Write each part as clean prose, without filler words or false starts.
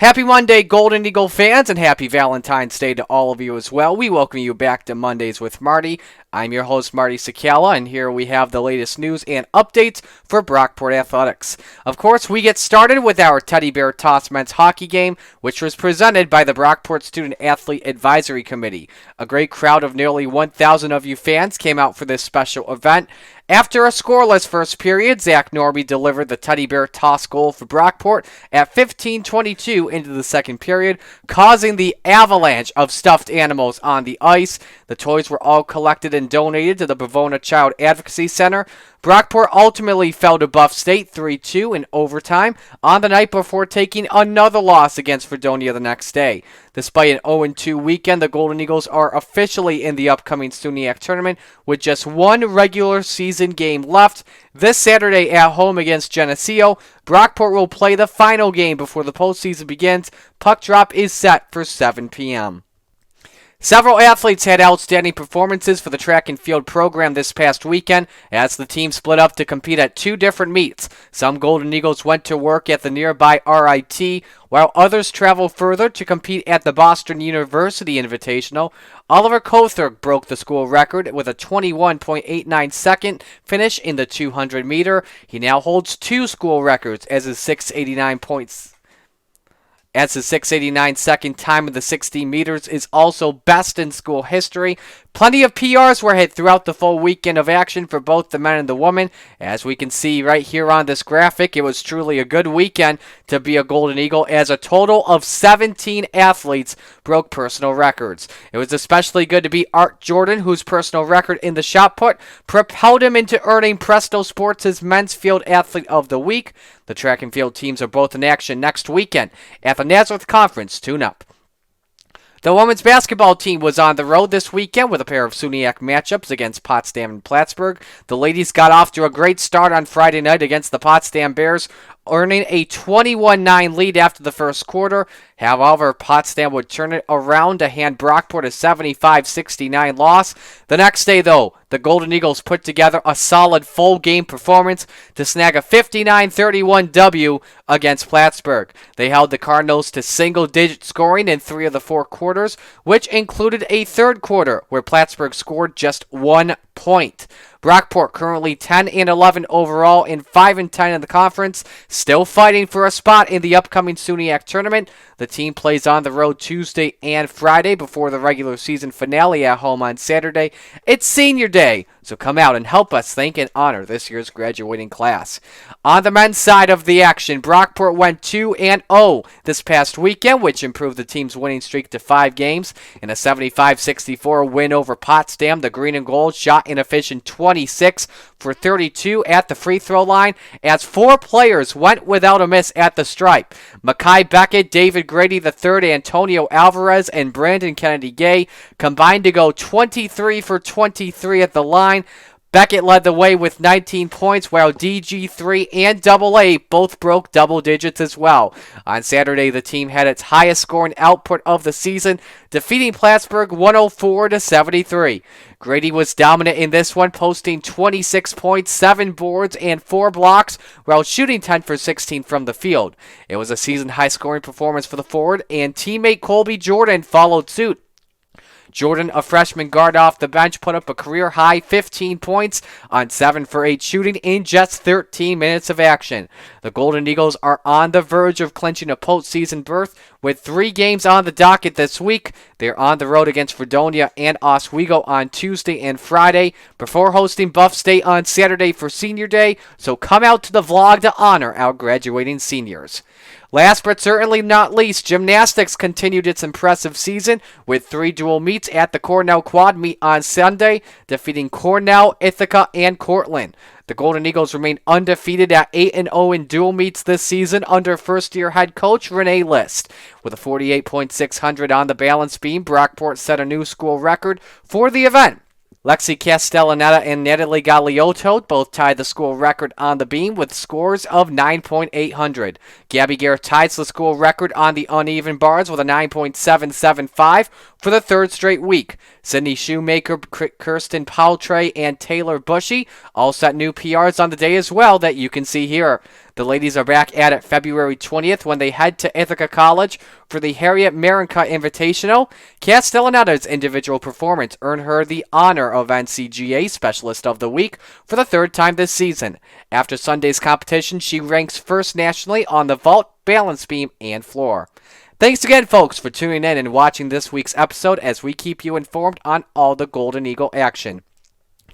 Happy Monday, Golden Eagle fans, and happy Valentine's Day to all of you as well. We welcome you back to Mondays with Marty. I'm your host, Marty Sakala, and here we have the latest news and updates for Brockport Athletics. Of course, we get started with our Teddy Bear Toss men's hockey game, which was presented by the Brockport Student Athlete Advisory Committee. A great crowd of nearly 1,000 of you fans came out for this special event. After a scoreless first period, Zach Norby delivered the Teddy Bear Toss goal for Brockport at 15:22 into the second period, causing the avalanche of stuffed animals on the ice. The toys were all collected and donated to the Bavona Child Advocacy Center. Brockport ultimately fell to Buff State 3-2 in overtime on the night before taking another loss against Fredonia the next day. Despite an 0-2 weekend, the Golden Eagles are officially in the upcoming SUNYAC tournament with just one regular season game left. This Saturday at home against Geneseo, Brockport will play the final game before the postseason begins. Puck drop is set for 7 p.m. Several athletes had outstanding performances for the track and field program this past weekend as the team split up to compete at two different meets. Some Golden Eagles went to work at the nearby RIT, while others traveled further to compete at the Boston University Invitational. Oliver Kothurk broke the school record with a 21.89 second finish in the 200 meter. He now holds two school records as his 689 second time in the 60 meters is also best in school history. Plenty of PRs were hit throughout the full weekend of action for both the men and the women. As we can see right here on this graphic, it was truly a good weekend to be a Golden Eagle as a total of 17 athletes broke personal records. It was especially good to beat Art Jordan, whose personal record in the shot put propelled him into earning Presto Sports' Men's Field Athlete of the Week. The track and field teams are both in action next weekend at the Nazareth Conference. Tune up. The women's basketball team was on the road this weekend with a pair of SUNYAC matchups against Potsdam and Plattsburgh. The ladies got off to a great start on Friday night against the Potsdam Bears, earning a 21-9 lead after the first quarter. However, Potsdam would turn it around to hand Brockport a 75-69 loss. The next day, though, the Golden Eagles put together a solid full game performance to snag a 59-31 W against Plattsburgh. They held the Cardinals to single-digit scoring in 3 of the 4 quarters, which included a third quarter where Plattsburgh scored just 1 point. Brockport currently 10-11 overall and 5-10 in the conference, still fighting for a spot in the upcoming SUNYAC tournament. The team plays on the road Tuesday and Friday before the regular season finale at home on Saturday. It's senior day, so come out and help us thank and honor this year's graduating class. On the men's side of the action, Brockport went 2-0 this past weekend, which improved the team's winning streak to 5 games. In a 75-64 win over Potsdam, the Green and Gold shot an efficient 26 for 32 at the free throw line as 4 players went without a miss at the stripe. Makai Beckett, David Grady III, Antonio Alvarez, and Brandon Kennedy Gay combined to go 23 for 23 at the line. Beckett led the way with 19 points, while DG3 and AA both broke double digits as well. On Saturday, the team had its highest scoring output of the season, defeating Plattsburgh 104-73. Grady was dominant in this one, posting 26 points, 7 boards, and 4 blocks, while shooting 10 for 16 from the field. It was a season-high scoring performance for the forward, and teammate Colby Jordan followed suit. Jordan, a freshman guard off the bench, put up a career-high 15 points on 7 for 8 shooting in just 13 minutes of action. The Golden Eagles are on the verge of clinching a postseason berth with 3 games on the docket this week. They're on the road against Fredonia and Oswego on Tuesday and Friday before hosting Buff State on Saturday for Senior Day, so come out to the vlog to honor our graduating seniors. Last but certainly not least, gymnastics continued its impressive season with 3 dual meets at the Cornell Quad Meet on Sunday, defeating Cornell, Ithaca, and Cortland. The Golden Eagles remain undefeated at 8-0 in dual meets this season under first-year head coach Renee List. With a 48.600 on the balance beam, Brockport set a new school record for the event. Lexi Castellaneta and Natalie Galeotto both tied the school record on the beam with scores of 9.800. Gabby Garrett ties the school record on the uneven bars with a 9.775 for the third straight week. Sydney Shoemaker, Kirsten Paltray, and Taylor Bushy all set new PRs on the day as well that you can see here. The ladies are back at it February 20th when they head to Ithaca College for the Harriet Marinka Invitational. Castellaneta's individual performance earned her the honor of NCGA Specialist of the Week for the third time this season. After Sunday's competition, she ranks first nationally on the vault, balance beam, and floor. Thanks again, folks, for tuning in and watching this week's episode as we keep you informed on all the Golden Eagle action.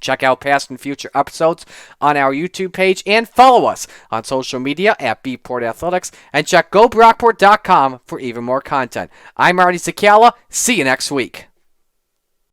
Check out past and future episodes on our YouTube page and follow us on social media at Brockport Athletics and check GoBrockport.com for even more content. I'm Marty Sakala. See you next week.